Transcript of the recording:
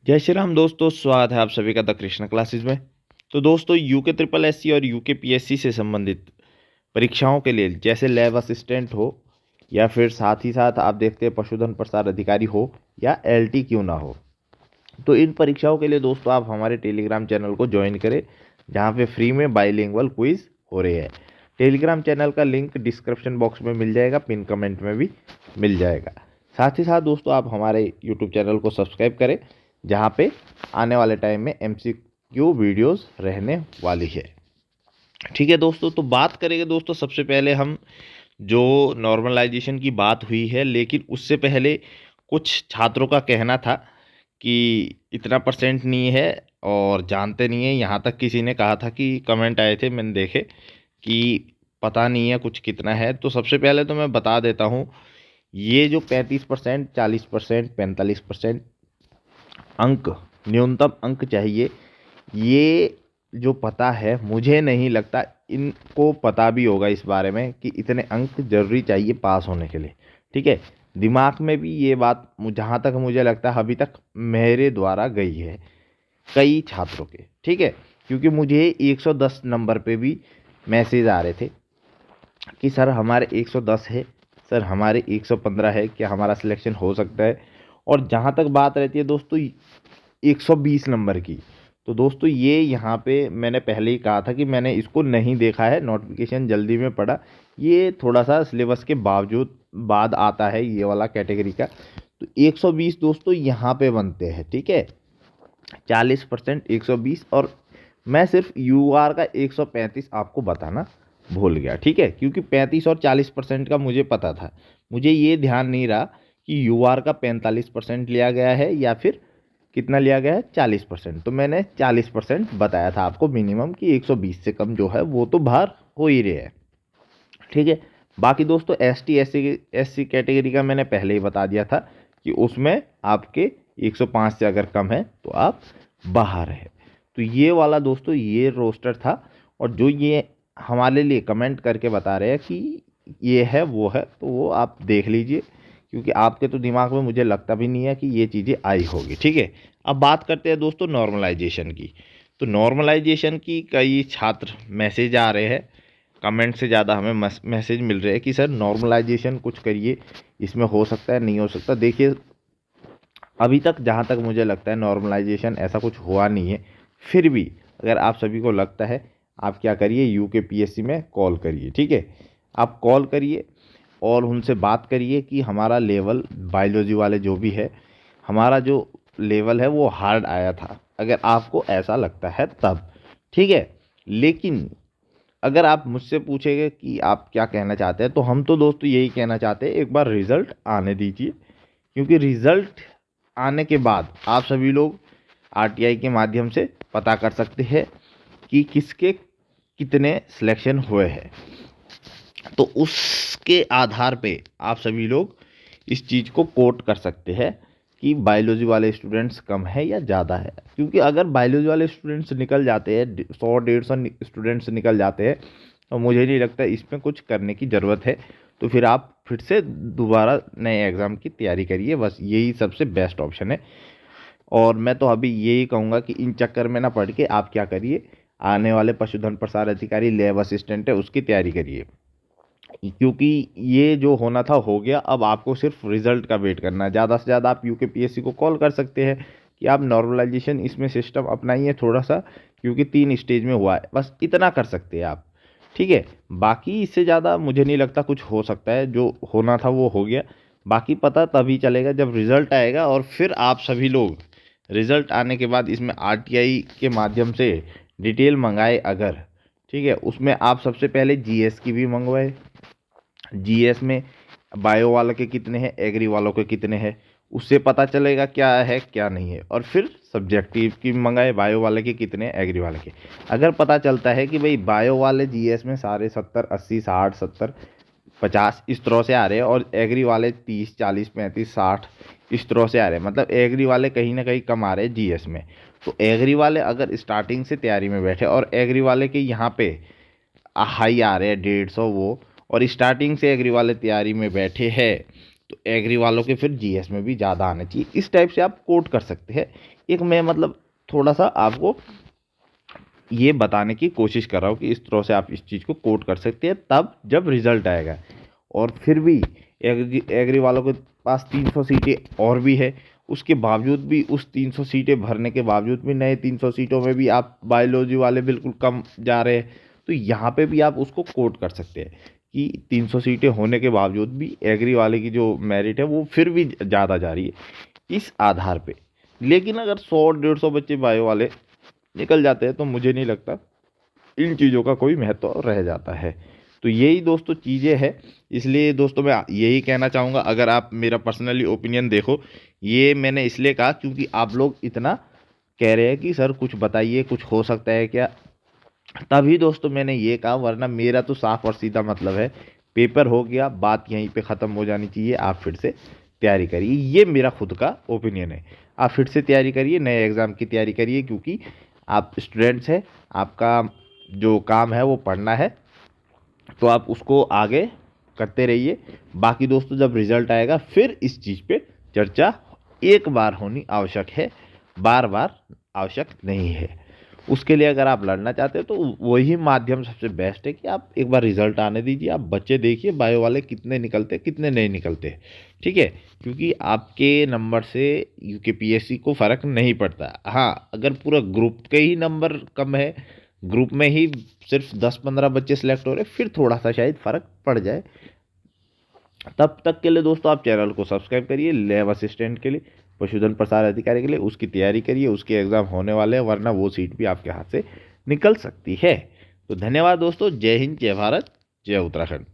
जय श्री राम दोस्तों, स्वागत है आप सभी का द कृष्णा क्लासेस में। तो दोस्तों, यूके ट्रिपल एससी और यूके पीएससी से संबंधित परीक्षाओं के लिए जैसे लैब असिस्टेंट हो या फिर साथ ही साथ आप देखते हैं पशुधन प्रसार अधिकारी हो या एलटी क्यों ना हो, तो इन परीक्षाओं के लिए दोस्तों आप हमारे टेलीग्राम चैनल को ज्वाइन करें, जहाँ पे फ्री में बाईलिंगुअल क्विज हो रही है। टेलीग्राम चैनल का लिंक डिस्क्रिप्शन बॉक्स में मिल जाएगा, पिन कमेंट में भी मिल जाएगा। साथ ही साथ दोस्तों आप हमारे यूट्यूब चैनल को सब्सक्राइब करें, जहाँ पे आने वाले टाइम में एमसीक्यू वीडियोस रहने वाली है। ठीक है दोस्तों, तो बात करेंगे दोस्तों। सबसे पहले हम जो नॉर्मलाइजेशन की बात हुई है, लेकिन उससे पहले कुछ छात्रों का कहना था कि इतना परसेंट नहीं है और जानते नहीं है। यहाँ तक किसी ने कहा था कि कमेंट आए थे, मैंने देखे कि पता नहीं है कुछ कितना है। तो सबसे पहले तो मैं बता देता हूँ, ये जो 35%, 40%, 45% अंक न्यूनतम अंक चाहिए, ये जो पता है, मुझे नहीं लगता इनको पता भी होगा इस बारे में कि इतने अंक जरूरी चाहिए पास होने के लिए। ठीक है, दिमाग में भी ये बात जहाँ तक मुझे लगता है अभी तक मेरे द्वारा गई है कई छात्रों के। ठीक है, क्योंकि मुझे 110 नंबर पे भी मैसेज आ रहे थे कि सर हमारे 110 है, सर हमारे 115 है, क्या हमारा सिलेक्शन हो सकता है। और जहाँ तक बात रहती है दोस्तों 120 नंबर की, तो दोस्तों ये यहाँ पे मैंने पहले ही कहा था कि मैंने इसको नहीं देखा है, नोटिफिकेशन जल्दी में पड़ा। ये थोड़ा सा सिलेबस के बावजूद बाद आता है ये वाला कैटेगरी का। तो 120 दोस्तों यहाँ पे बनते हैं। ठीक है, 40% 120, और मैं सिर्फ यूआर का 135 आपको बताना भूल गया। ठीक है, क्योंकि 35 और 40% का मुझे पता था, मुझे ये ध्यान नहीं रहा कि यूआर का 45% लिया गया है या फिर कितना लिया गया है, 40%। तो मैंने 40% बताया था आपको मिनिमम, कि 120 से कम जो है वो तो बाहर हो ही रहे हैं। ठीक है, बाकी दोस्तों एसटी एससी कैटेगरी का मैंने पहले ही बता दिया था कि उसमें आपके 105 से अगर कम है तो आप बाहर है। तो ये वाला दोस्तों ये रोस्टर था, और जो ये हमारे लिए कमेंट करके बता रहे हैं कि ये है वो है, तो वो आप देख लीजिए, क्योंकि आपके तो दिमाग में मुझे लगता भी नहीं है कि ये चीज़ें आई होगी। ठीक है, अब बात करते हैं दोस्तों नॉर्मलाइजेशन की। तो नॉर्मलाइजेशन की कई छात्र मैसेज आ रहे हैं, कमेंट से ज़्यादा हमें मैसेज मिल रहे हैं कि सर नॉर्मलाइजेशन कुछ करिए, इसमें हो सकता है नहीं हो सकता। देखिए, अभी तक जहाँ तक मुझे लगता है नॉर्मलाइजेशन ऐसा कुछ हुआ नहीं है। फिर भी अगर आप सभी को लगता है, आप क्या करिए, यूके पीएससी में कॉल करिए। ठीक है, आप कॉल करिए और उनसे बात करिए कि हमारा लेवल बायोलॉजी वाले जो भी है, हमारा जो लेवल है वो हार्ड आया था, अगर आपको ऐसा लगता है तब। ठीक है, लेकिन अगर आप मुझसे पूछेंगे कि आप क्या कहना चाहते हैं, तो हम तो दोस्तों यही कहना चाहते हैं, एक बार रिज़ल्ट आने दीजिए। क्योंकि रिज़ल्ट आने के बाद आप सभी लोग आरटीआई के माध्यम से पता कर सकते हैं कि किसके कितने सिलेक्शन हुए हैं। तो उसके आधार पे आप सभी लोग इस चीज़ को कोट कर सकते हैं कि बायोलॉजी वाले स्टूडेंट्स कम है या ज़्यादा है। क्योंकि अगर बायोलॉजी वाले स्टूडेंट्स निकल जाते हैं, 100-150 स्टूडेंट्स निकल जाते हैं, तो मुझे नहीं लगता इसमें कुछ करने की ज़रूरत है। तो फिर आप फिर से दोबारा नए एग्ज़ाम की तैयारी करिए, बस यही सबसे बेस्ट ऑप्शन है। और मैं तो अभी यही कहूँगा कि इन चक्कर में ना पड़ के आप क्या करिए, आने वाले पशुधन प्रसार अधिकारी लैब असिस्टेंट है उसकी तैयारी करिए। क्योंकि ये जो होना था हो गया, अब आपको सिर्फ रिजल्ट का वेट करना है। ज़्यादा से ज़्यादा आप यूकेपीएससी को कॉल कर सकते हैं कि आप नॉर्मलाइजेशन इसमें सिस्टम अपनाइए थोड़ा सा, क्योंकि 3 स्टेज में हुआ है, बस इतना कर सकते हैं आप। ठीक है, बाकी इससे ज़्यादा मुझे नहीं लगता कुछ हो सकता है, जो होना था वो हो गया। बाकी पता तभी चलेगा जब रिज़ल्ट आएगा, और फिर आप सभी लोग रिज़ल्ट आने के बाद इसमें आरटीआई के माध्यम से डिटेल मंगाए अगर, ठीक है, उसमें आप सबसे पहले जीएस की भी मंगवाए। जीएस में बायो वालों के कितने हैं, एग्री वालों के कितने हैं, उससे पता चलेगा क्या है क्या नहीं है। और फिर सब्जेक्टिव की मंगाए, बायो वाले के कितने हैं, एग्री वाले के। अगर पता चलता है कि भाई बायो वाले जीएस में सारे 70 80 60 70 50 इस तरह से आ रहे हैं, और एग्री वाले 30 40 35 60 इस तरह से आ रहे हैं, मतलब एग्री वाले कहीं ना कहीं कम आ रहे हैं जीएस में। तो एग्री वाले अगर स्टार्टिंग से तैयारी में बैठे, और एग्री वाले के यहाँ पे हाई आ रहे हैं 150 वो, और स्टार्टिंग से एग्री वाले तैयारी में बैठे हैं, तो एग्री वालों के फिर जीएस में भी ज़्यादा आना चाहिए। इस टाइप से आप कोट कर सकते हैं। एक मैं मतलब थोड़ा सा आपको ये बताने की कोशिश कर रहा हूँ कि इस तरह से आप इस चीज़ को कोट कर सकते हैं तब जब रिजल्ट आएगा। और फिर भी एग्री वालों के पास 300 सीटें और भी है, उसके बावजूद भी उस 300 सीटें भरने के बावजूद भी नए 300 सीटों में भी आप बायोलॉजी वाले बिल्कुल कम जा रहे हैं। तो यहाँ पे भी आप उसको कोट कर सकते हैं कि 300 सीटें होने के बावजूद भी एग्री वाले की जो मेरिट है वो फिर भी ज़्यादा जा रही है इस आधार पे। लेकिन अगर 100-150 बच्चे बायो वाले निकल जाते हैं तो मुझे नहीं लगता इन चीज़ों का कोई महत्व रह जाता है। तो यही दोस्तों चीज़ें हैं। इसलिए दोस्तों मैं यही कहना चाहूँगा, अगर आप मेरा पर्सनली ओपिनियन देखो, ये मैंने इसलिए कहा क्योंकि आप लोग इतना कह रहे हैं कि सर कुछ बताइए, कुछ हो सकता है क्या, तभी दोस्तों मैंने ये कहा। वरना मेरा तो साफ और सीधा मतलब है, पेपर हो गया, बात यहीं पे ख़त्म हो जानी चाहिए, आप फिर से तैयारी करिए। ये मेरा खुद का ओपिनियन है। आप फिर से तैयारी करिए, नए एग्ज़ाम की तैयारी करिए, क्योंकि आप स्टूडेंट्स हैं, आपका जो काम है वो पढ़ना है, तो आप उसको आगे करते रहिए। बाकी दोस्तों जब रिजल्ट आएगा फिर इस चीज़ पे चर्चा एक बार होनी आवश्यक है, बार बार आवश्यक नहीं है। उसके लिए अगर आप लड़ना चाहते हैं तो वही माध्यम सबसे बेस्ट है कि आप एक बार रिजल्ट आने दीजिए, आप बच्चे देखिए बायो वाले कितने निकलते कितने नहीं निकलते। ठीक है, क्योंकि आपके नंबर से यूकेपीएससी को फ़र्क नहीं पड़ता। हाँ, अगर पूरा ग्रुप के ही नंबर कम है, ग्रुप में ही सिर्फ 10-15 बच्चे सिलेक्ट हो रहे, फिर थोड़ा सा शायद फ़र्क पड़ जाए। तब तक के लिए दोस्तों आप चैनल को सब्सक्राइब करिए। लैब असिस्टेंट के लिए, पशुधन प्रसार अधिकारी के लिए उसकी तैयारी करिए, उसके एग्ज़ाम होने वाले हैं, वरना वो सीट भी आपके हाथ से निकल सकती है। तो धन्यवाद दोस्तों। जय हिंद, जय भारत, जय उत्तराखंड।